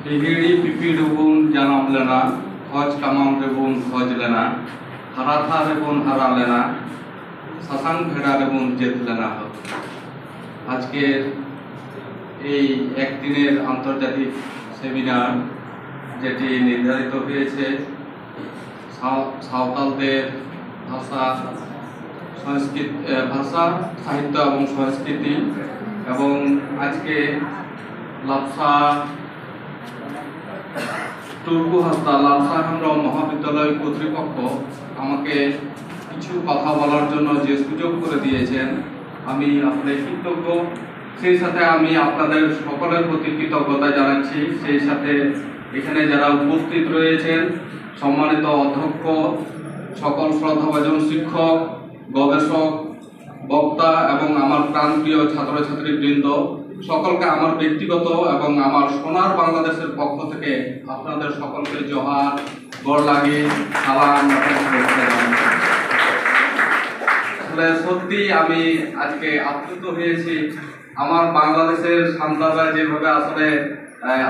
हिगिड़ी पिपी डुबुन जानम लेना खोज कामाम रेबुन खोज लेना हरा था रेबुन हरा लेना सासांग भेड़ा रेबुन जेत लेना हो আজকের এই একদিনের আন্তর্জাতিক সেমিনার যেটি নির্ধারিত হয়েছে সাঁওতালদের ভাষা সাহিত্য এবং সংস্কৃতি এবং আজকে লাপসা টুরকু হাসদা লাপসা হেমব্রম মহাবিদ্যালয় কর্তৃপক্ষ আমাকে কিছু কথা বলার জন্য যে সুযোগ করে দিয়েছেন আমি আপনাদের কৃতজ্ঞ। সেই সাথে আমি আপনাদের সকলের প্রতি কৃতজ্ঞতা জানাচ্ছি। সেই সাথে এখানে যারা উপস্থিত রয়েছেন সম্মানিত অধ্যক্ষ, সকল শ্রদ্ধাভাজন শিক্ষক, গবেষক, বক্তা এবং আমার প্রাণপ্রিয় ছাত্রছাত্রীবৃন্দ, সকলকে আমার ব্যক্তিগত এবং আমার সোনার বাংলাদেশের পক্ষ থেকে আপনাদের সকলকে জোহার, গড় লাগে, সালাম। সত্যি আমি আজকে আপ্লুত হয়েছি। আমার বাংলাদেশের সন্তানরা যেভাবে আসলে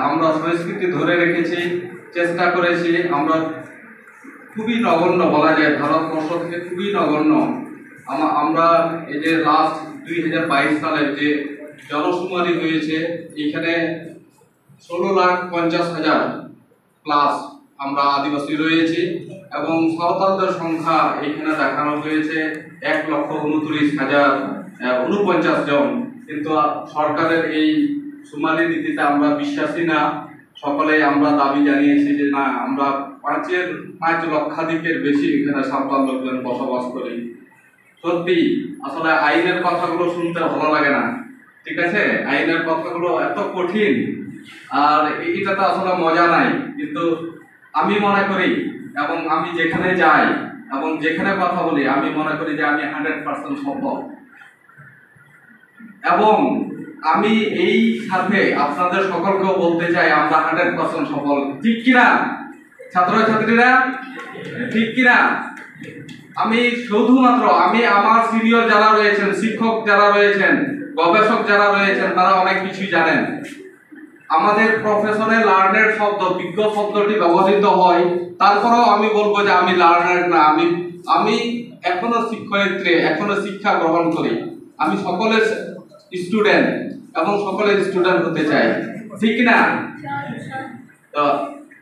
আমরা সংস্কৃতি ধরে রেখেছি, চেষ্টা করেছি, আমরা খুবই নগণ্য বলা যায়, ভারতবর্ষ থেকে খুবই নগণ্য। আমরা এই যে লাস্ট 2022 সালের যে জনশুমারি হয়েছে, এখানে 16,50,000 প্লাস আমরা আদিবাসী রয়েছি এবং সাঁওতালদের সংখ্যা এখানে দেখানো হয়েছে 1,29,049 জন। কিন্তু সরকারের এই শুমারি নীতিতে আমরা বিশ্বাসী না। সকলে আমরা দাবি জানিয়েছি যে না, আমরা 5 লক্ষাধিকের বেশি এখানে সাঁওতাল লোকজন বসবাস করি। সত্যি আসলে আইনের কথাগুলো শুনতে ভালো লাগে না, ঠিক আছে? আইনের কথাগুলো এত কঠিন আর এটাতে আসলে মজা নাই। কিন্তু আমি মনে করি এবং আমি যেখানে যাই এবং যেখানে কথা বলি আমি মনে করি যে আমি 100% সফল। এবং আমি এই সাথে আপনাদের সকলকেও বলতে চাই আমরা 100% সফল, ঠিক কিনা ছাত্রছাত্রীরা, ঠিক কিনা? আমি শুধুমাত্র আমার সিনিয়র যারা রয়েছেন, শিক্ষক যারা রয়েছেন, গবেষক যারা রয়েছেন, তারা অনেক কিছুই জানেন। আমাদের প্রফেশনে লার্নেড শব্দ, বিজ্ঞ শব্দটি ব্যবহৃত হয়, তারপরেও আমি বলবো যে আমি লার্নার না। আমি এখনো শিক্ষয়িত্রী, এখনো শিক্ষা গ্রহণ করি। আমি সকলের স্টুডেন্ট এবং সকলের স্টুডেন্ট হতে চাই, ঠিক না? তো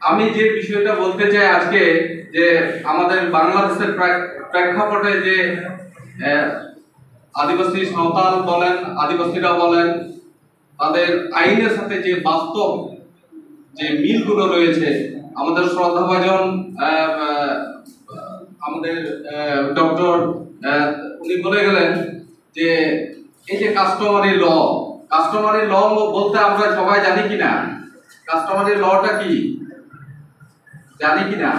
আমি যে বিষয়টা বলতে চাই আজকে, যে আমাদের বাংলাদেশের প্রেক্ষাপটে যে আদিবাসী সাঁওতাল বলেন, আদিবাসীরা বলেন, তাদের আইনের সাথে যে বাস্তব যে মিলগুলো রয়েছে, আমাদের শ্রদ্ধাভাজন আমাদের ডক্টর উনি বলে গেলেন যে এই যে কাস্টমারি ল বলতে আমরা সবাই জানি কিনা? কাস্টমারি লটা কি জানি কিনা?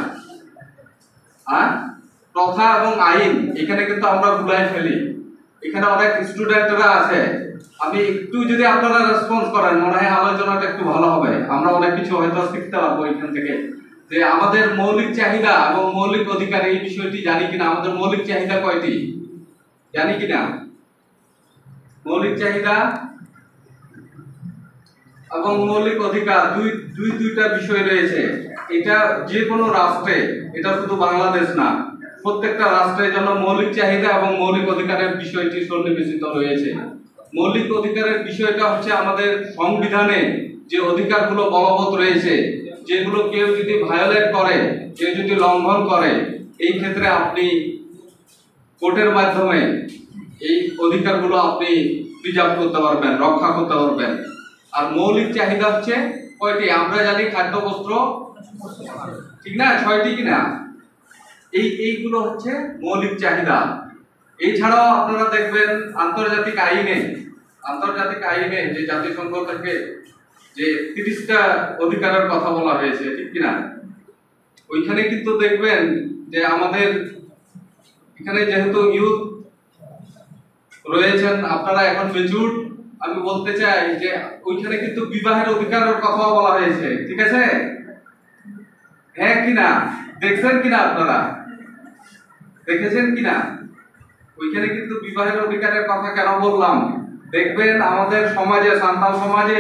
প্রথা এবং আইন এখানে কিন্তু আমরা ভুলাই ফেলি। এখানে অনেক স্টুডেন্টরা আছে, আমি একটু যদি আপনারা রেসপন্স করেন মনে হয় আলোচনাটা একটু ভালো হবে। আমরা অনেক কিছু হয়তো শিখতে পারবো এখান থেকে, যে আমাদের মৌলিক চাহিদা এবং মৌলিক অধিকার এই বিষয়টি জানি কিনা। আমাদের মৌলিক চাহিদা কয়টি জানি কিনা? মৌলিক চাহিদা এবং মৌলিক অধিকার দুইটা বিষয় রয়েছে। এটা যে কোনো রাষ্ট্রে, এটা শুধু বাংলাদেশ না, প্রত্যেকটা রাষ্ট্রের জন্য মৌলিক চাহিদা এবং মৌলিক অধিকারের বিষয়টি সন্নিবেশিত রয়েছে। মৌলিক অধিকারের বিষয়টা হচ্ছে আমাদের সংবিধানে যে অধিকারগুলো বলবৎ রয়েছে, যেগুলো কেউ যদি ভায়োলেট করে, কেউ যদি লঙ্ঘন করে, এই ক্ষেত্রে আপনি কোর্টের মাধ্যমে এই অধিকারগুলো আপনি প্রিজার্ভ করতে পারবেন, রক্ষা করতে পারবেন। আর মৌলিক চাহিদা হচ্ছে কয়টি? আমরা জানি খাদ্য, বস্ত্র, ঠিক না? 6টি কিনা? এইগুলো হচ্ছে মৌলিক চাহিদা। এছাড়াও আপনারা দেখবেন আন্তর্জাতিক আইনে যে জাতিসংঘ থেকে যে 30টা অধিকারের কথা বলা হয়েছে, ঠিক কিনা? ওইখানে কিন্তু দেখবেন যে আমাদের এখানে যেহেতু ইউথ রয়েছেন, আপনারা এখন ম্যাচিউরড, আমি বলতে চাই যে ওইখানে কিন্তু বিবাহের অধিকারের কথা বলা হয়েছে, ঠিক আছে? হ্যাঁ কিনা? দেখছেন কিনা? আপনারা দেখেছেন কিনা? ওইখানে কিন্তু বিবাহের অধিকারের কথা কেন বললাম? দেখবেন আমাদের সমাজে, সান্তাল সমাজে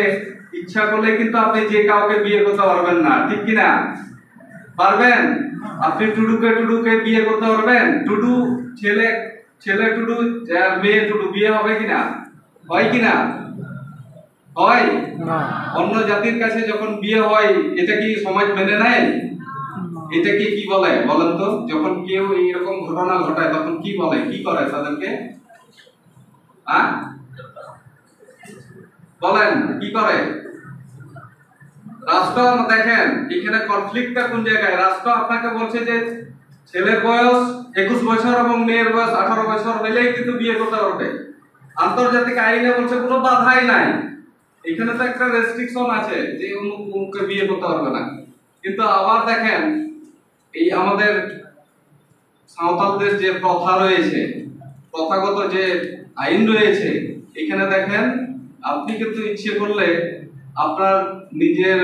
ইচ্ছা করলে কিন্তু আপনি যে কাউকে বিয়ে করতে পারবেন না, ঠিক কিনা? পারবেন? আপনি টুডুকে বিয়ে করতে পারবেন? টুডু ছেলে, ছেলে টুডু আর মেয়ে টুডু বিয়ে হবে কিনা? হয় কিনা? হয় না। অন্য জাতির কাছে যখন বিয়ে হয়, এটা কি সমাজ মেনে নেয়? এটাকে কি বলে বলেন তো? যখন কেউ এইরকম ঘটনা ঘটায় তখন কি বলে, কি করে তাদেরকে? বলেন কি করে? রাষ্ট্র দেখেন এখানে কনফ্লিক্টটা কোন জায়গায়। রাষ্ট্র আপনাকে বলছে যে ছেলের বয়স 21 বছর এবং মেয়ের বয়স 18 বছর হলেই কিন্তু বিয়ে করতে পারবে। আন্তর্জাতিক আইনে বলছে কোনো বাধাই নাই। এখানে তো একটা রেস্ট্রিকশন আছে যে অমুককে বিয়ে করতে পারবে না। কিন্তু আবার দেখেন এই আমাদের সাঁওতালদের যে প্রথা রয়েছে, প্রথাগত যে আইন রয়েছে, এখানে দেখেন আপনি কিন্তু ইচ্ছে করলে আপনার নিজের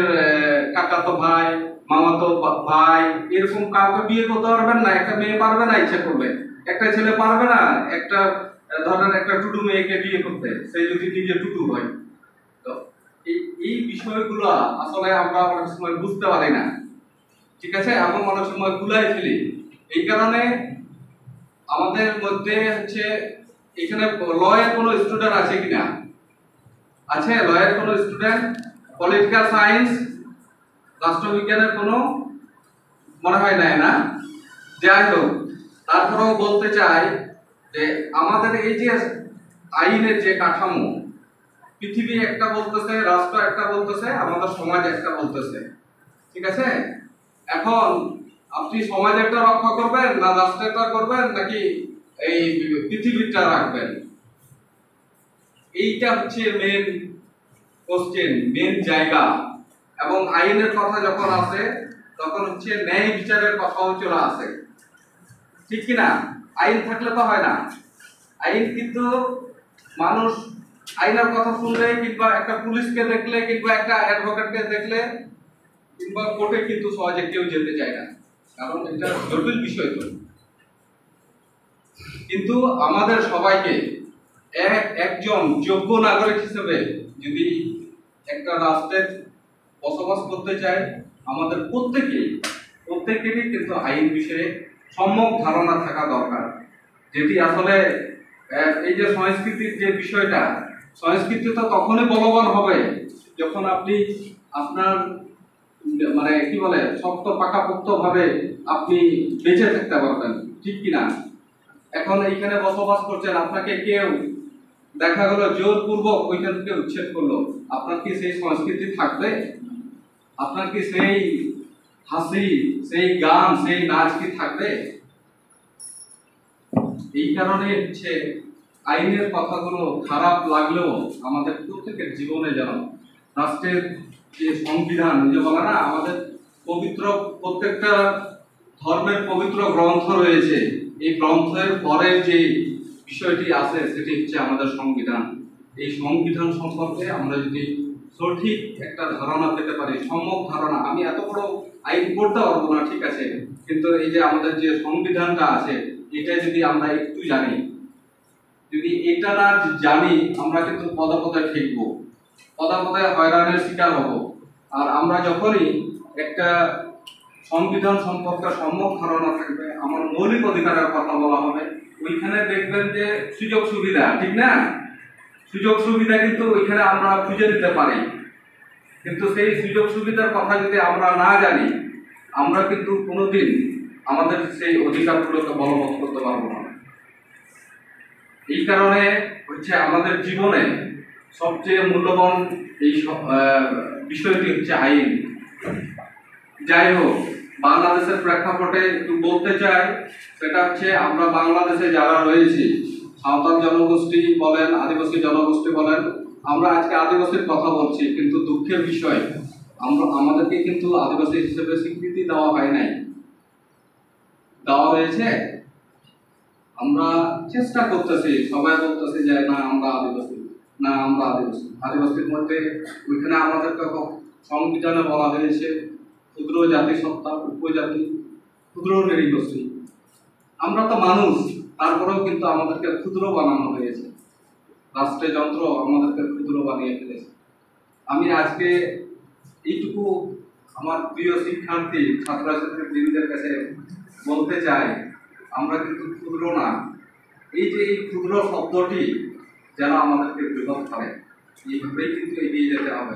কাকাতো ভাই, মামাতো ভাই এরকম কাউকে বিয়ে করতে পারবেন না। একটা মেয়ে পারবে না ইচ্ছা করলে, একটা ছেলে পারবে না একটা ধরেন একটা টুটু মেয়েকে বিয়ে করতে, সে যদি নিজে টুটু হয়। তো এই বিষয়গুলো আসলে আমরা অনেক সময় বুঝতে পারি না, ঠিক আছে, এবং অনেক সময় ভুলাই ফেলি। এই কারণে আমাদের মধ্যে হচ্ছে এখানে লয়ের কোনো স্টুডেন্ট আছে কিনা? আছে লয়ের কোনো স্টুডেন্ট? পলিটিক্যাল সায়েন্স, রাষ্ট্রবিজ্ঞানের কোনো মনে হয় নাই না? যাই হোক, তারপরেও বলতে চাই যে আমাদের এই যে আইনের যে কাঠামো, পৃথিবী একটা বলতেছে, রাষ্ট্র একটা বলতেছে, আমাদের সমাজ একটা বলতেছে, ঠিক আছে? এখন আপনি সমাজ একটা রক্ষা করবেন না রাষ্ট্রটা করবেন নাকি এই পৃথিবীটা রাখবেন? এইটা হচ্ছে মেন কোশ্চেন, মেন জায়গা। এবং আইনের কথা যখন আসে তখন হচ্ছে ন্যায় বিচারের কথাও চলে আসে, ঠিক কিনা? আইন থাকলে তো হয় না। আইন কিন্তু মানুষ আইনের কথা শুনলে কিংবা একটা পুলিশকে দেখলে কিংবা একটা অ্যাডভোকেটকে দেখলে কিংবা কোর্টে কিন্তু সহজে কেউ যেতে চায় না, কারণ এটা জটিল বিষয়। তো কিন্তু আমাদের সবাইকে একজন যোগ্য নাগরিক হিসেবে যদি একটা রাষ্ট্রে বসবাস করতে চাই, আমাদের প্রত্যেকেরই কিন্তু আইন বিষয়ে সম্যক ধারণা থাকা দরকার। যেটি আসলে এই যে সংস্কৃতির যে বিষয়টা, সংস্কৃতি তো তখনই বলবান হবে যখন আপনি আপনার মানে কি বলে শক্ত পাকাপোক্ত ভাবে আপনি বেঁচে থাকতে পারবেন, ঠিক কিনা? এখন এইখানে বসবাস করছেন, আপনাকে কেউ দেখা গেল জোরপূর্বক ওইখান থেকে উচ্ছেদ করলো, আপনার কি সেই সংস্কৃতি থাকবে? আপনার কি সেই হাসি, সেই গান, সেই নাচ কি থাকবে? এই কারণে হচ্ছে আইনের কথাগুলো খারাপ লাগলেও আমাদের প্রত্যেকের জীবনে যেন রাষ্ট্রের যে সংবিধান, যে বলে না আমাদের পবিত্র প্রত্যেকটা ধর্মের পবিত্র গ্রন্থ রয়েছে, এই গ্রন্থের পরের যে বিষয়টি আছে সেটি হচ্ছে আমাদের সংবিধান। এই সংবিধান সম্পর্কে আমরা যদি সঠিক একটা ধারণা পেতে পারি, সম্যক ধারণা, আমি এত বড় আইন করতে পারবো না, ঠিক আছে, কিন্তু এই যে আমাদের যে সংবিধানটা আছে এটা যদি আমরা একটু জানি, যদি এটা না জানি আমরা কিন্তু পদে পদে ঠেকবো, পদে পদে হয়রানির শিকার হব। আর আমরা যখনই একটা সংবিধান সম্পর্কে সম্যক ধারণা থাকবে, আমার মৌলিক অধিকারের কথা বলা হবে, ওইখানে দেখবেন যে সুযোগ সুবিধা, ঠিক না? সুযোগ সুবিধা কিন্তু ওইখানে আমরা খুঁজে দিতে পারি, কিন্তু সেই সুযোগ সুবিধার কথা যদি আমরা না জানি, আমরা কিন্তু কোনোদিন আমাদের সেই অধিকারগুলোকে বলবৎ করতে পারবো না। এই কারণে হচ্ছে আমাদের জীবনে সবচেয়ে মূল্যবান এই বিষয়টি হচ্ছে আইন। যাই হোক, বাংলাদেশের প্রেক্ষাপটে একটু বলতে চাই, সেটা হচ্ছে আমরা বাংলাদেশে যারা রয়েছি, সাঁওতাল জনগোষ্ঠী বলেন, আদিবাসী জনগোষ্ঠী বলেন, আমরা আজকে আদিবাসীর কথা বলছি, কিন্তু দুঃখের বিষয় আমাদেরকে কিন্তু আদিবাসী হিসেবে স্বীকৃতি দেওয়া হয় নাই। দেওয়া হয়েছে, আমরা চেষ্টা করতেছি, সবাই বলতেছে যে না আমরা আদিবাসী, না আমরা আদিবাসী। আদিবাসীর মধ্যে ওইখানে আমাদের তো সংবিধানে বলা হয়েছে ক্ষুদ্র জাতি সত্তা, উপজাতি, ক্ষুদ্র নৃগোষ্ঠী। আমরা তো মানুষ, তারপরেও কিন্তু আমাদেরকে ক্ষুদ্র বানানো হয়েছে। রাষ্ট্রের যন্ত্র আমাদেরকে ক্ষুদ্র বানিয়ে ফেলেছে। আমি আজকে এইটুকু আমার প্রিয় শিক্ষার্থী ছাত্রছাত্রীদের কাছে বলতে চাই, আমরা কিন্তু ক্ষুদ্র না। এই যে এই ক্ষুদ্র শব্দটি যেন আমাদেরকে বৃহৎ করে, এইভাবেই কিন্তু এগিয়ে যেতে হবে।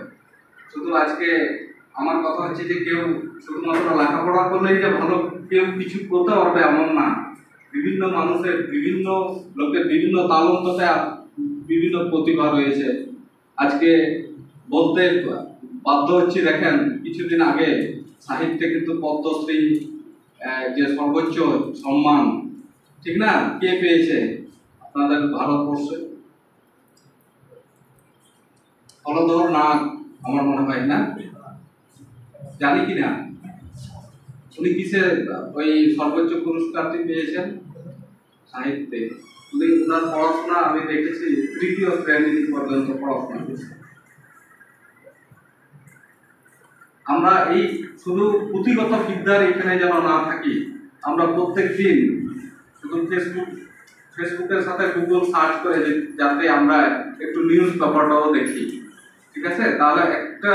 শুধু আজকে আমার কথা হচ্ছে যে কেউ শুধুমাত্র লেখাপড়া করলেই যে ভালো কেউ কিছু করতে পারবে এমন না। বিভিন্ন মানুষের, বিভিন্ন লোকের বিভিন্ন তালন্ততে বিভিন্ন প্রতিভা রয়েছে। আজকে বলতে বাধ্য হচ্ছি, দেখেন কিছুদিন আগে সাহিত্যে কিন্তু পদ্মশ্রী যে সর্বোচ্চ সম্মান, ঠিক না, কে পেয়েছে? আপনাদের ভারতবর্ষে হলধর নাগ আমার মনে হয়, না জানি কিনা উনি কিসে ওই সর্বোচ্চ পুরস্কারটি পেয়েছেন? সাহিত্যে। উনি ওনার পড়াশোনা আমি দেখেছি তৃতীয় শ্রেণী পর্যন্ত পড়াশোনা করেছেন। আমরা এই শুধু পুঁথিগত বিদ্যার এখানে যেন না থাকি, আমরা প্রত্যেক দিন শুধু ফেসবুকের সাথে গুগল সার্চ করে যাতে আমরা একটু নিউজ পেপারটাও দেখি, ঠিক আছে? তাহলে একটা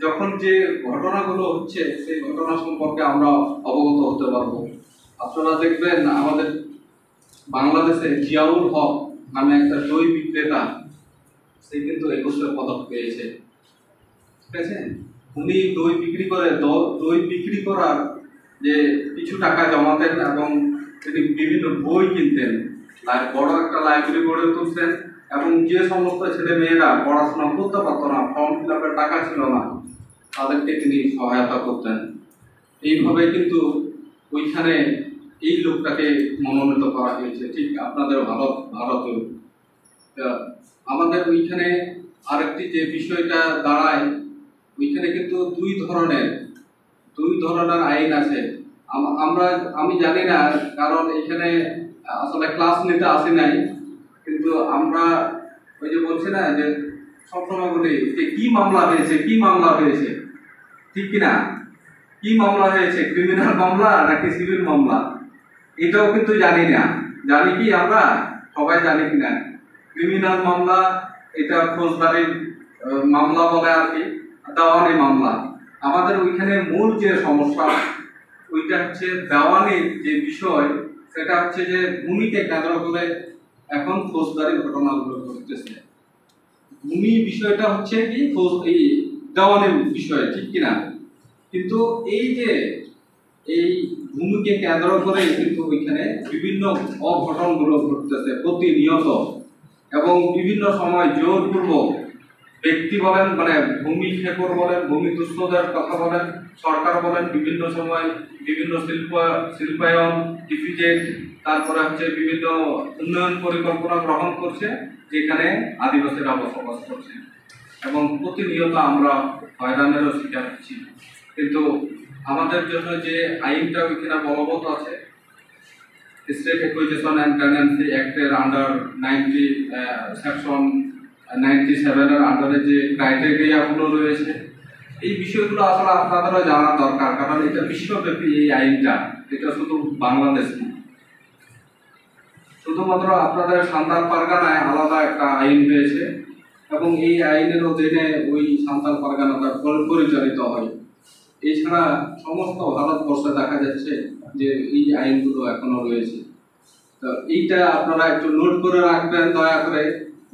যখন যে ঘটনাগুলো হচ্ছে সেই ঘটনা সম্পর্কে আমরা অবগত হতে পারবো। আপনারা দেখবেন আমাদের বাংলাদেশে জিয়াউল হক নামে একটা দই বিক্রেতা, সে কিন্তু 21 পদক পেয়েছে, ঠিক আছে? উনি দই বিক্রি করে, দই বিক্রি করার যে কিছু টাকা জমাতেন এবং তিনি বিভিন্ন বই কিনতেন, বড় একটা লাইব্রেরি গড়ে তুলতেন এবং যে সমস্ত ছেলে মেয়েরা পড়াশোনা করতে পারতো না, ফর্ম ফিল আপের টাকা ছিল না, তাদেরকে তিনি সহায়তা করতেন। এইভাবে কিন্তু ওইখানে এই লোকটাকে মনোনীত করা হয়েছে, ঠিক আপনাদের ভারতেও। আমাদের ওইখানে আরেকটি যে বিষয়টা দাঁড়ায়, ওইখানে কিন্তু দুই ধরনের আইন আছে। আমি জানি না, কারণ এখানে আসলে ক্লাস নিতে আসি নাই, কিন্তু আমরা ওই যে বলছি না যে সবসময় বলি যে কি মামলা হয়েছে, ঠিক কিনা? কি মামলা হয়েছে, ক্রিমিনাল মামলা নাকি সিভিল মামলা? এটাও কিন্তু জানি না। জানি কি আমরা সবাই জানি কিনা? ক্রিমিনাল মামলা এটা ফৌজদারি মামলা বলে আর কি, দেওয়ানি মামলা। আমাদের ওইখানে মূল যে সমস্যা ওইটা হচ্ছে দেওয়ানির যে বিষয়, সেটা হচ্ছে যে ভূমিকে কেন্দ্র করে এখন ফৌজদারি ঘটনাগুলো ঘটতেছে। ভূমি বিষয়টা হচ্ছে কি এই দেওয়ানির বিষয়, ঠিক কিনা? কিন্তু এই যে এই ভূমিকে কেন্দ্র করে কিন্তু ওইখানে বিভিন্ন অঘটনগুলো ঘটতেছে প্রতিনিয়ত, এবং বিভিন্ন সময় জোরপূর্বক ব্যক্তি বলেন, মানে ভূমি খেকর বলেন, ভূমি দুস্থদের কথা বলেন, সরকার বলেন, বিভিন্ন সময় বিভিন্ন শিল্পায়ন, ইপিজেড, তারপরে হচ্ছে বিভিন্ন উন্নয়ন পরিকল্পনা গ্রহণ করছে যেখানে আদিবাসীরা বসবাস করছে, এবং প্রতিনিয়ত আমরা হয়রানেরও শিকার হচ্ছি। কিন্তু আমাদের জন্য যে আইনটা ওইখানে বলবৎ আছে, স্টেট একুইজিশন অ্যান্ড টেনেন্সি অ্যাক্টের আন্ডার 90 সেকশন 97 এর আন্ডারে যে ক্রাইটেরিয়াগুলো রয়েছে, এই বিষয়গুলো আসলে আপনাদেরও জানা দরকার, কারণ এটা বিশ্বব্যাপী এই আইনটা, এটা শুধু বাংলাদেশ না। শুধুমাত্র আপনাদের সান্তাল পারগানায় আলাদা একটা আইন রয়েছে এবং এই আইনের অধীনে ওই সান্তাল পারগানাটা পরিচালিত হয়। এছাড়া সমস্ত ভারতবর্ষে দেখা যাচ্ছে যে এই আইনগুলো এখনো রয়েছে। তো এইটা আপনারা একটু নোট করে রাখবেন দয়া করে,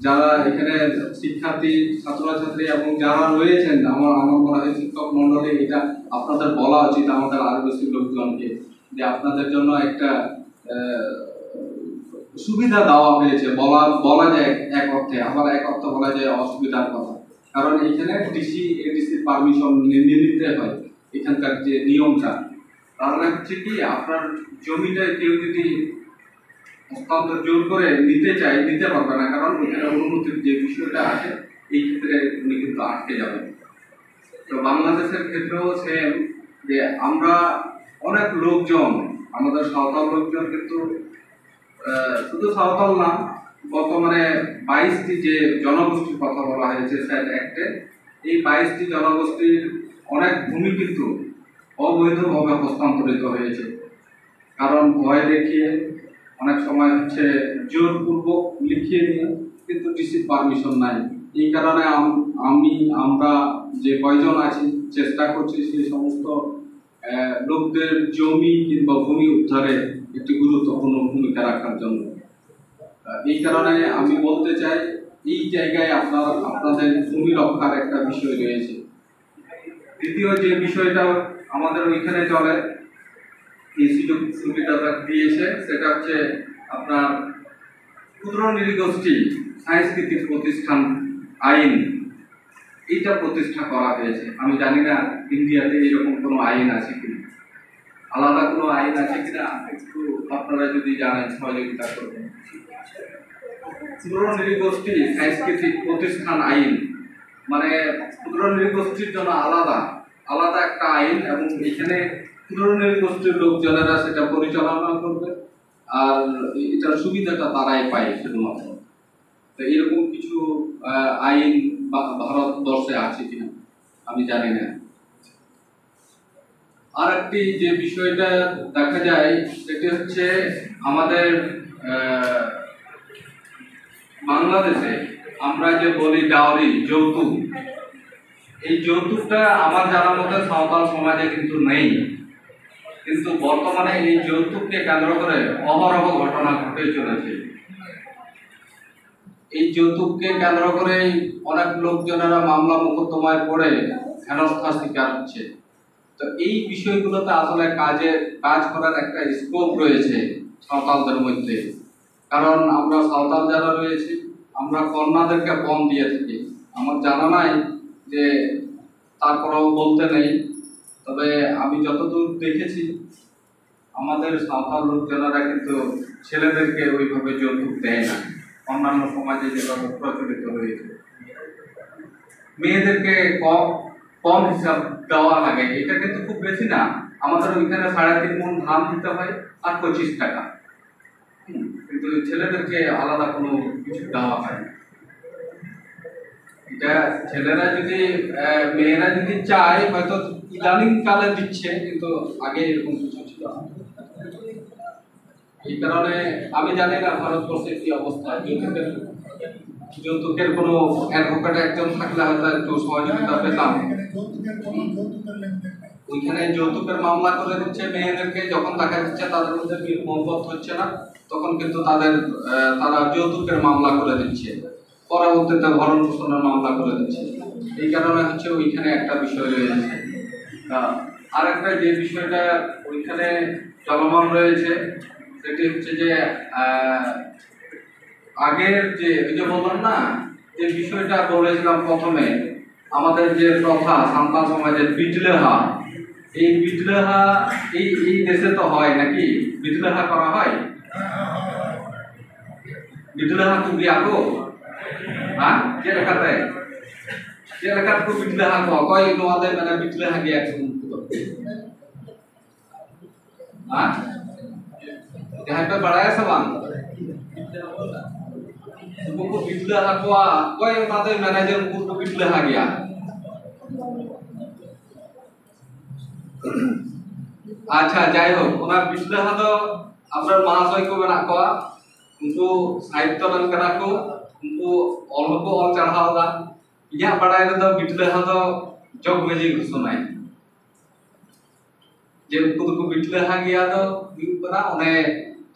যারা এখানে শিক্ষার্থী, ছাত্রছাত্রী এবং যারা রয়েছেন, আমার মনে হয় শিক্ষক মন্ডলী, এটা আপনাদের বলা উচিত আমাদের আদিবাসী লোকজনকে, যে আপনাদের জন্য একটা সুবিধা দেওয়া হয়েছে। বলা যায় এক অর্থে, আবার এক অর্থে বলা যায় অসুবিধার কথা, কারণ এখানে ডিসি এডিসির পারমিশন নিতে হয় এখানকার যে নিয়মটা। কারণ হচ্ছে কি, আপনার জমিটা কেউ যদি হস্তান্তর জোর করে নিতে চায়, নিতে পারবে না, কারণ এখানে অনুমতির যে বিষয়টা আছে এই ক্ষেত্রে উনি কিন্তু আটকে যাবেন। তো বাংলাদেশের ক্ষেত্রেও সেম, যে আমরা অনেক লোকজন, আমাদের সাঁওতাল লোকজন কিন্তু শুধু সাঁওতাল না, বর্তমানে 22টি যে জনগোষ্ঠীর কথা বলা হয়েছে স্যাট অ্যাক্টে, এই 22টি জনগোষ্ঠীর অনেক ভূমি কিন্তু অবৈধভাবে হস্তান্তরিত হয়েছে। কারণ ভয় দেখিয়ে, অনেক সময় হচ্ছে জোরপূর্বক লিখিয়ে নিয়ে, কিন্তু ডিসির পারমিশন নাই। এই কারণে আমরা যে কয়জন আছি চেষ্টা করছি সেই সমস্ত লোকদের জমি কিংবা ভূমি উদ্ধারে একটি গুরুত্বপূর্ণ ভূমিকা রাখার জন্য। এই কারণে আমি বলতে চাই এই জায়গায় আপনাদের ভূমি রক্ষার একটা বিষয় রয়েছে। দ্বিতীয় যে বিষয়টা আমাদের ওইখানে চলে, এই সুযোগ সুবিধাটা দিয়েছে, সেটা হচ্ছে আপনার ক্ষুদ্র নৃগোষ্ঠী সাংস্কৃতিক প্রতিষ্ঠান আইন, এইটা প্রতিষ্ঠা করা হয়েছে। আমি জানি না ইন্ডিয়াতে এরকম কোনো আইন আছে কিনা, আলাদা কোনো আইন আছে কিনা, একটু আপনারা যদি জানেন সহযোগিতা করবেন। ক্ষুদ্র নৃগোষ্ঠী সাংস্কৃতিক প্রতিষ্ঠান আইন মানে ক্ষুদ্র নৃগোষ্ঠীর জন্য আলাদা একটা আইন, এবং এখানে ক্ষুদ্র নৃগোষ্ঠীর লোকজনেরা সেটা পরিচালনা করবে, আর এটার সুবিধাটা তারাই পায় শুধুমাত্র। তো এরকম কিছু আইন ভারতবর্ষে আছে কিনা আমি জানি না। আর একটি যে বিষয়টা দেখা যায় সেটি হচ্ছে আমাদের বাংলাদেশে আমরা যে বলি ডাওরি, যৌতুক, এই যৌতুকটা আমার জানা মতে সাঁওতাল সমাজে কিন্তু নেই, কিন্তু বর্তমানে এই যৌতুককে কেন্দ্র করে অহরহ ঘটনা ঘটে চলেছে। এই যৌতুককে কেন্দ্র করে অনেক লোকজনেরা মামলা মোকদ্দমায় পড়ে হেনস্থার শিকার হচ্ছে। তো এই বিষয়গুলোতে আসলে কাজ করার একটা স্কোপ রয়েছে সাঁওতালদের মধ্যে, কারণ আমরা সাঁওতাল যারা রয়েছে আমরা কন্যাদেরকে কম দিয়ে থাকি। আমার জানা নাই যে তারপরেও বলতে নেই, তবে আমি যতদূর দেখেছি আমাদের সাঁওতাল লোকজনেরা কিন্তু ছেলেদেরকে ওইভাবে যৌতুক দেয় না, অন্যান্য সমাজে যেভাবে প্রচলিত রয়েছে। মেয়েদেরকে কম হিসাব দেওয়া লাগে, এটা কিন্তু খুব বেশি না। আমাদের ওইখানে 3.5 মণ ধান দিতে হয় আর 25 টাকা, কিন্তু ছেলেদেরকে আলাদা কোনো কিছু দেওয়া হয় না। এটা ছেলেরা যদি মেয়েরা যদি চায় হয়তো ইদানিং কালে দিচ্ছে, কিন্তু আগে এরকম কিছু ছিল না। এই কারণে আমি জানি না ভারতবর্ষে কি অবস্থা। যৌতুকের কোনো অ্যাডভোকেট একজন থাকলে হয়তো একটু সহযোগিতা পেতাম। ওইখানে যৌতুকের মামলা করে দিচ্ছে মেয়েদেরকে, যখন দেখা যাচ্ছে তাদের মধ্যে মহব্বত হচ্ছে না তখন কিন্তু তারা যৌতুকের মামলা করে দিচ্ছে, পরবর্তীতে ভরণ পোষণের মামলা করে দিচ্ছে। এই কারণে হচ্ছে ওইখানে একটা বিষয় রয়েছে। আর একটা যে বিষয়টা ওইখানে চলমান রয়েছে সেটি হচ্ছে যে আগের যে বললাম না, যে বিষয়টা বলেছিলাম প্রথমে, আমাদের যে প্রথা সাঁওতাল সমাজের বিটলেহা, এই বিটলেহা এই দেশে তো হয় নাকি? বিটলেহা করা হয়? বিটলেহা ku biako ᱪᱮᱫ ᱞᱮᱠᱟᱛᱮ ᱠᱚ ᱵᱤᱴᱞᱟᱹᱦᱟ ᱠᱚᱣᱟ? ᱚᱠᱚᱭ ᱱᱚᱣᱟ ᱫᱚᱭ ᱢᱮᱱᱟ ᱵᱤᱴᱞᱟᱹᱦᱟ ᱜᱮᱭᱟ ᱠᱚ ᱩᱱᱠᱩ ᱫᱚ? ᱡᱟᱦᱟᱸᱭ ᱯᱮ ᱵᱟᱲᱟᱭᱟ ᱥᱮ ᱵᱟᱝ? उनको को बिटलाहा कोआ कोई माते मैनेजर उनको को बिटलाहा गया। अच्छा যাই হোক, ওনার বিটলাহা তো আপনার মহাশয় को মেনা কোয়া, उनको साहित्य रन करा को, उनको ऑल को ऑल चढ़ावदा। इया बड़ाई तो बिटलाहा तो जग मेजी घोषणाय जे उनको को बिटलाहा गया तो बना ओने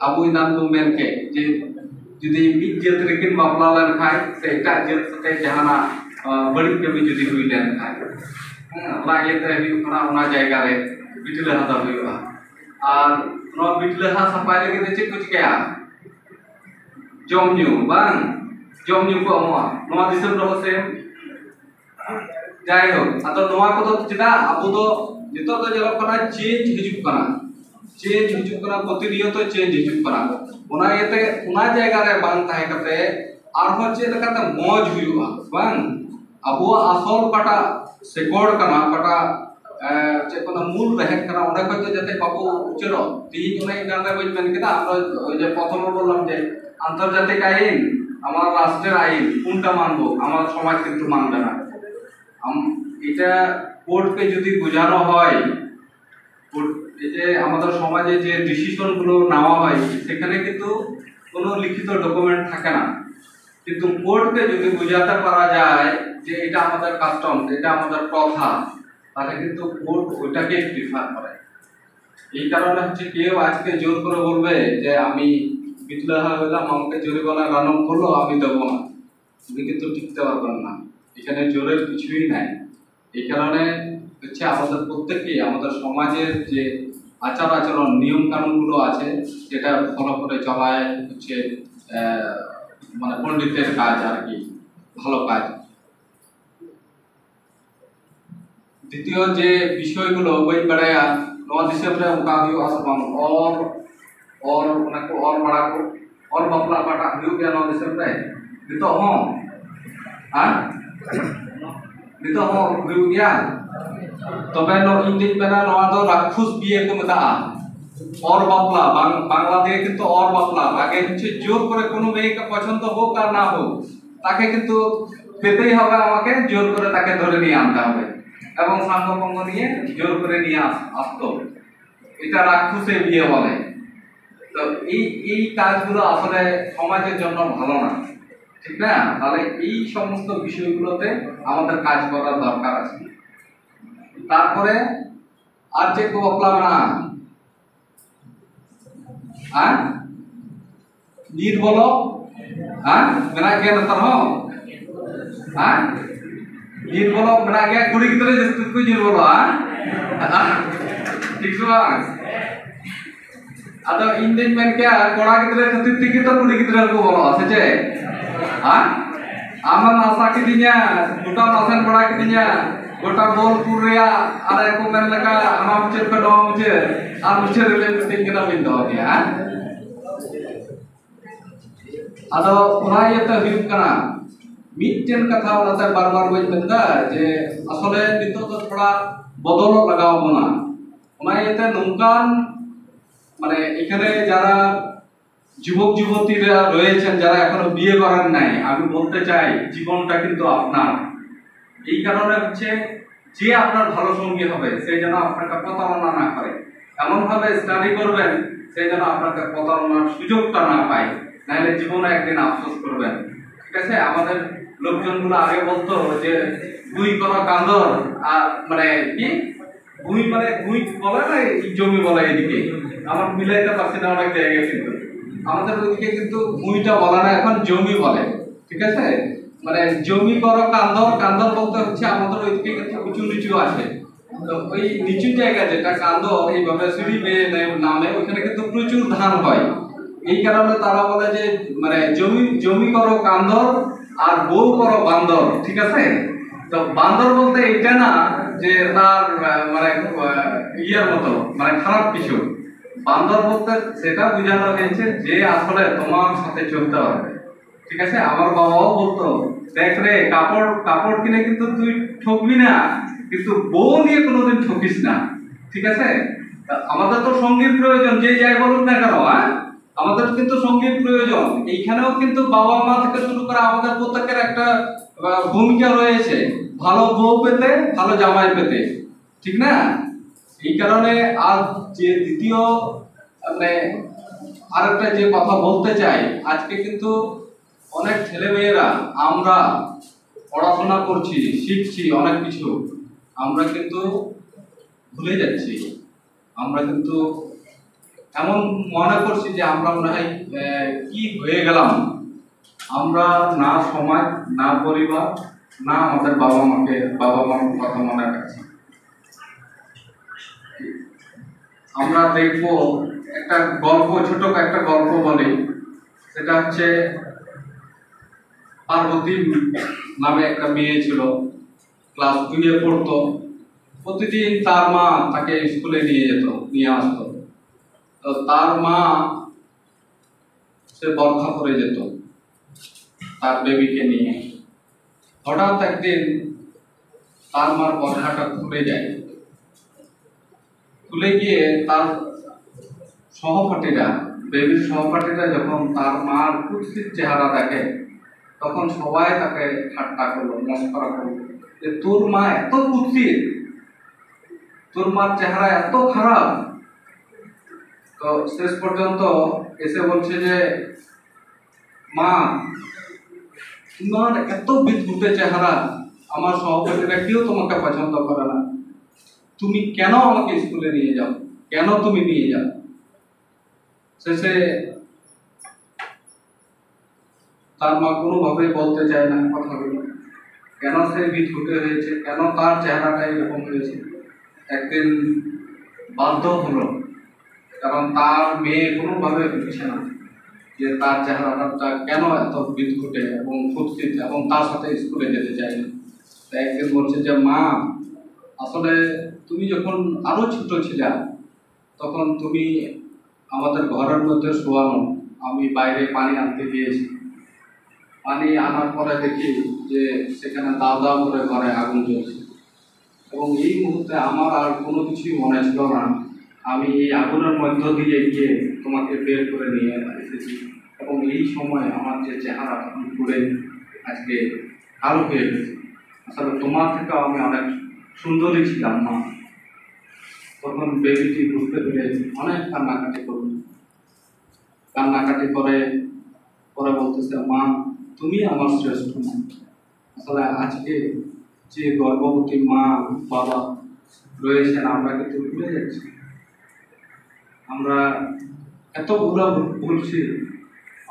अबुई नाम तो मेन के जे जुदी मिद जेत रेकिन बापला लन खाय से एटा जेत सते जहाना बड़ी कमी जुदी हुई लन खाय ओना येते हुई ओना ओना जायगा रे बिटलाहा दा हुईवा। और नो बिटलाहा सफाई लगे ते चेक को चिकाया जम न्यू बांग जम न्यू को अमवा नोआ दिसम रहो सेम जाय हो। अतो नोआ को तो चिदा अबो तो नितो तो जलो कना चेंज हिजुक कना प्रतिनियत चेंज हिजुक कना ओना येते ओना जायगा रे बांग ताहे कते आरहो चे लकाते मौज हुईवा बांग अबो आसल काटा सेकोड कना काटा चे कोना मूल रहे कना ओना को तो जते बाबू उचरो तीन ओना गाना बज मेन केदा আমরা যে প্রথম বললাম যে আন্তর্জাতিক আইন আমার রাষ্ট্রের আইন কোনটা মানবো, আমার সমাজ কিন্তু মানবে না। এটা কোর্টকে যদি বোঝানো হয়, এই যে আমাদের সমাজে যে ডিসিশন গুলো নেওয়া হয় সেখানে কিন্তু কোনো লিখিত ডকুমেন্ট থাকে না, কিন্তু কোর্টকে যদি বোঝাতে পারা যায় যে এটা আমাদের কাস্টম, এটা আমাদের প্রথা, তাহলে কিন্তু কোর্ট ওইটাকে প্রিফার করে। এই কারণে হচ্ছে কেউ আজকে জোর করে বলবে যে আমি বিদ্রোহী হলাম, আমাকে জরিমানা রানম করলো, আমি দেবো না, তুমি কিন্তু টিকতে পারবেন না। এখানে জোরের কিছুই নাই। এই কারণে হচ্ছে আমাদের প্রত্যেককে আমাদের সমাজের যে আচার আচরণ নিয়ম কানুনগুলো আছে সেটা ফলো করে চলায় হচ্ছে মানে পণ্ডিতের কাজ আর কি, ভালো কাজ। দ্বিতীয় যে বিষয়গুলো বই বাড়ায়া নয়া দিশম রে ᱚᱱᱠᱟ ᱦᱩᱭᱩᱜᱼᱟ ᱥᱮ ᱵᱟᱝ ᱚᱨ ᱚᱱᱟ ᱠᱚ ᱚᱨ ᱵᱟᱲᱟ ᱠᱚ ᱚᱨ ᱵᱟᱯᱞᱟ ᱚᱠᱟᱴᱟᱜ ᱦᱩᱭᱩᱜ ᱜᱮᱭᱟ ᱱᱚᱣᱟ ᱫᱤᱥᱚᱢ ᱨᱮ ᱱᱤᱛᱚᱜ ᱦᱚᱸ ᱱᱤᱛᱚᱜ ᱦᱚᱸ ᱦᱩᱭᱩᱜ ᱜᱮᱭᱟ। তবে ইনি দিন মেনা নয়া ᱫᱚ রাক্ষস বিয়ে को মেতাᱜᱼᱟ। অর বাপলা বাংলা দিয়ে কিন্তু অর বাপলা, আগে হচ্ছে জোর করে কোনো মেয়েকে পছন্দ হোক আর না হোক তাকে কিন্তু পেতেই হবে, আমাকে জোর করে তাকে ধরে নিয়ে আনতে হবে এবং সাঙ্গপঙ্গ নিয়ে জোর করে নিয়ে আসতো। এটা রাক্ষসে বিয়ে বলে। তো এই কাজগুলো আসলে সমাজের জন্য ভালো না, ঠিক না? তাহলে এই সমস্ত বিষয়গুলোতে আমাদের কাজ করার দরকার আছে। তারপরে আর যে কো বাপলা মেনা নীর বলো মেনা গিয়া নেতার হও নীর বলো মেনা গিয়া কুড়ি গিদ্রে জাস্তি কো নীর বলো ঠিক সে বাং আদো ইন্দিন মেন কে কোড়া গিদ্রে খাতির থেকে তো কুড়ি গিদ্রে কো বলো আছে যে আমার নাসা কিদিnya গোটা নাসান বড়া কিদিnya গোটা বোলপুর রেয়া আর একো মেন লেকা আমার মুচে পে নো মুচে আর মুচে রেলে মিটিং কেনা বিন দো দিয়া আদো ওনা ইয়েতে হুয়ুগ কানা মিটেন কথা ওনাতে বারবার বই মেনদা যে আসলে নিতো তো থোড়া বদল লাগাও বনা। ওনা ইয়েতে নঙ্কান মানে এখানে যারা যুবক যুবতীরা রয়েছেন যারা এখনো বিয়ে করেন নাই, আমি বলতে চাই জীবনটা কিন্তু আপনার। এই কারণে হচ্ছে যে আপনার ভালো সঙ্গী হবে সেই যেন আপনাকে প্রতারণা না করে, এমন ভাবে স্টাডি করবেন সেই যেন আপনাকে প্রতারণার সুযোগটা না পায়, নাহলে জীবনে একদিন আফসোস করবেন। ঠিক আছে? আমাদের লোকজনগুলো আগে বলতো যে গুই করো কান্দর, আর মানে কি গুই মানে গুই বলে না জমি বলে, এদিকে আমার মিলাইতে পারছি না অনেক জায়গায়, কিন্তু আমাদের ওইদিকে কিন্তু গুইটা বলে না, এখন জমি বলে। ঠিক আছে? মানে জমি করো কান্দর, কান্দর বলতে হচ্ছে আমাদের ওইদিকে কিন্তু উঁচু নিচু আছে, তো ওই নিচু জায়গা যেটা কান্দর এইভাবে সিঁড়ি বেয়ে নামে ওইখানে কিন্তু প্রচুর ধান হয়। এই কারণে তারা বলে যে মানে জমি করো কান্দর আর বউ করো বান্দর। ঠিক আছে? তো বান্দর বলতে এটা না যে তার মানে ইয়ার মতো মানে খারাপ কিছু, বান্দর বলতে সেটা বোঝানো হয়েছে যে আসলে তোমার সাথে চলতে হবে। ঠিক আছে? আমার বাবাও বলতো দেখ রে কাপড় কিনে কিন্তু তুই ঠকবি না, কিন্তু বউ নিয়ে কোনোদিন ঠকিস না। ঠিক আছে? আমাদের তো সঙ্গীর প্রয়োজন, যে যাই বলুন না কেন, আমাদের কিন্তু সঙ্গীর প্রয়োজন। এইখানেও কিন্তু বাবা মা থেকে শুরু করে আমাদের প্রত্যেকের একটা ভূমিকা রয়েছে, ভালো বউ পেতে, ভালো জামাই পেতে। ঠিক না? এই কারণে আর যে দ্বিতীয় মানে আরেকটা যে কথা বলতে চাই, আজকে কিন্তু অনেক ছেলে মেয়েরা আমরা পড়াশোনা করছি, শিখছি অনেক কিছু, আমরা কিন্তু ভুলে যাচ্ছি। আমরা কিন্তু এমন মনে করছি যে আমরা মনে হয় কি হয়ে গেলাম, আমরা না সমাজ, না পরিবার, না আমাদের বাবা মার কথা মনে রাখছি। আমরা দেখবো একটা গল্প, ছোট একটা গল্প বলি, সেটা হচ্ছে পার্বতী নামে একটা মেয়ে ছিল, ক্লাস 2 এ পড়তো। প্রতিদিন তার মা তাকে স্কুলে নিয়ে আসতো। তো তার মা সে বরখা পরে যেত তার বেবিকে নিয়ে। হঠাৎ একদিন তার মার বরখাটা খুলে যায়, খুলে গিয়ে তার বেবির সহপাঠীরা যখন তার মার কুৎসিত চেহারা দেখে, তখন সবাই তাকে ঠাট্টা করলো, মস্করা করলো যে তোর মা এত কুৎসিত, তোর মার চেহারা এত খারাপ। তো শেষ পর্যন্ত এসে বলছে যে মা তোমার এত বিদ্যুতে চেহারা, আমার সহপাঠীরা কেউ তোমাকে পছন্দ করে না, তুমি কেন আমাকে স্কুলে নিয়ে যাও, কেন তুমি নিয়ে যাও? শেষে তার মা কোনোভাবে বলতে চায় না কথাগুলো, কেন সে বিদ্যুতে হয়েছে, কেন তার চেহারাটা এরকম হয়েছে। একদিন বাধ্য হলো, কারণ তার মেয়ে কোনোভাবে বুঝছে না যে তার চেহারাটা কেন এত বিদ্যুটে এবং কুৎসিত, এবং তার সাথে স্কুলে যেতে চায় না। তাই একদিন বলছে যে মা, আসলে তুমি যখন আরো ছোট ছিলে তখন তুমি আমাদের ঘরের মধ্যে শোয়ানো, আমি বাইরে পানি আনতে গিয়েছি, পানি আনার পরে দেখি যে সেখানে দাও দাও করে ঘরে আগুন জ্বলছে, এবং এই মুহূর্তে আমার আর কোনো কিছুই মনে ছিল না, আমি এই আগুনের মধ্য দিয়ে গিয়ে তোমাকে বের করে নিয়ে এসেছি, এবং এই সময় আমার যে চেহারা তখন ঘুরে আজকে কালো হয়ে গেছে। আসলে তোমার থেকেও আমি অনেক সুন্দরী ছিলাম মা। তখন বেবিটি বুঝতে পেরে অনেক কান্নাকাটি করল, কান্নাকাটি করে পরে বলতেছে, মা তুমি আমার শ্রেষ্ঠ মা। আসলে আজকে যে গর্ভবতী মা বাবা রয়েছেন, আমরা কিন্তু ভুলে যাচ্ছি, আমরা এত ভুলছি,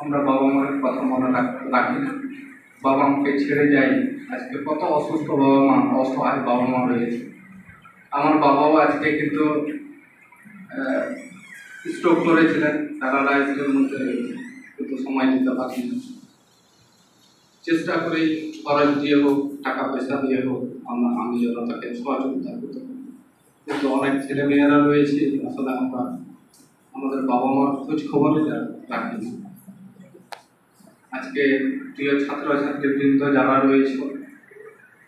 আমরা বাবা মায়ের কথা মনে রাখি না, বাবা মাকে ছেড়ে যাই। আজকে কত অসুস্থ বাবা মা, অসহায় বাবা মা রয়েছে। আমার বাবাও আজকে কিন্তু স্ট্রোক করেছিলেন, প্যারালাইজের মধ্যে, কিন্তু সময় দিতে পারছি না। চেষ্টা করি খরচ দিয়ে হোক, টাকা পয়সা দিয়ে হোক, আমি যেন তাকে সহযোগিতা করতে পারি। কিন্তু অনেক ছেলে মেয়েরা রয়েছে, আসলে আমরা আমাদের বাবা মার খোঁজ খবরই রাখি না। আজকে প্রিয় ছাত্রছাত্রীবৃন্দ যারা রয়েছে,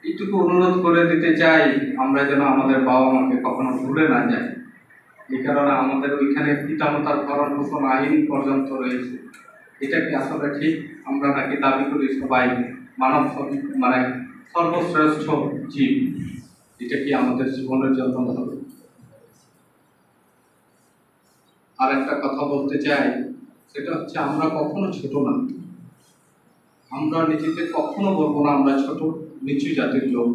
এইটুকু অনুরোধ করে দিতে চাই, আমরা যেন আমাদের বাবা মাকে কখনো ভুলে না যাই। এই কারণে আমাদের ওইখানে পিতামাতার ভরণ পোষণ আইন পর্যন্ত রয়েছে। এটা কি আসলে ঠিক? আমরা নাকি দাবি করি সবাই মানব মানে সর্বশ্রেষ্ঠ জীব, এটা কি আমাদের জীবনের জন্য ভালো? আর একটা কথা বলতে চাই, সেটা হচ্ছে আমরা কখনো ছোট না, আমরা নিজেকে কখনো বলবো না আমরা ছোট নিচু জাতির লোক,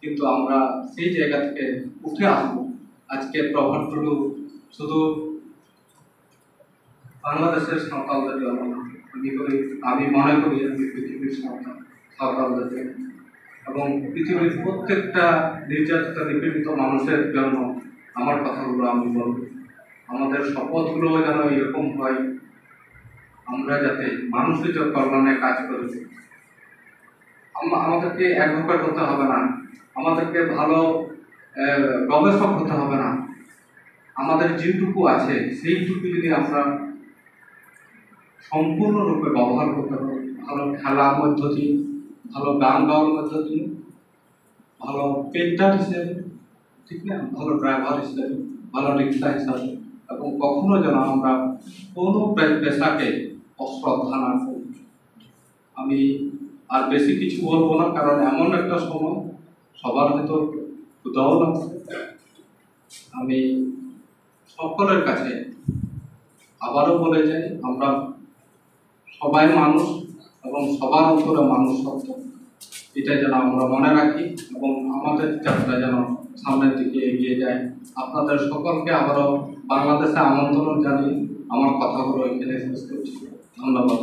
কিন্তু আমরা সেই জায়গা থেকে উঠে আসবো। আজকে প্রভাবগুলো শুধু বাংলাদেশের সাঁওতালদের জন্য না, আমি মনে করি আমি পৃথিবীর সাঁওতালদের জন্য, এবং পৃথিবীর প্রত্যেকটা নির্যাতিত নিপীড়িত মানুষের জন্য আমার কথাগুলো আমি বলব। আমাদের শপথগুলো যেন এরকম হয়, আমরা যাতে মানুষের কল্যাণে কাজ করি। আমাদেরকে অ্যাডভোকেট হতে হবে না, আমাদেরকে ভালো গবেষক হতে হবে না, আমাদের যেটুকু আছে সেইটুকু যদি আমরা সম্পূর্ণরূপে ব্যবহার করতে পারি, ভালো খেলার মধ্য দিয়ে, ভালো গান গাওয়ার মধ্য দিয়ে, ভালো পেন্টার হিসেবে, ঠিক না, ভালো ড্রাইভার হিসেবে, ভালো রিক্সা হিসাবে, এবং কখনো যেন আমরা কোনো পেশাকে অশ্রদ্ধা না করি। আমি আর বেশি কিছু বলবো না, কারণ এমন একটা সময় সবার হয়তো ক্ষুধাও লাগছে। আমি সকলের কাছে আবারও বলে যাই, আমরা সবাই মানুষ এবং সবার উপরে মানুষ সত্য, এটা যেন আমরা মনে রাখি, এবং আমাদের যাত্রা যেন সামনের দিকে এগিয়ে যায়। আপনাদের সকলকে আবারও বাংলাদেশে আমন্ত্রণ জানিয়ে আমার কথাগুলো এখানে শেষ করছি। ধন্যবাদ।